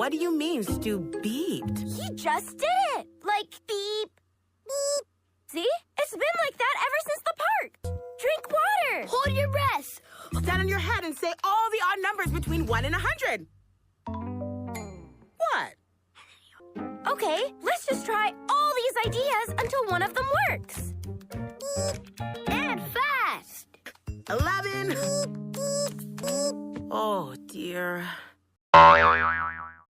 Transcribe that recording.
What do you mean Stu beeped? He just did it. Like beep, beep. See? It's been like that ever since the park. Drink water. Hold your breath. Stand on your head and say all the odd numbers between 1 and 100. What? Okay, let's just try all these ideas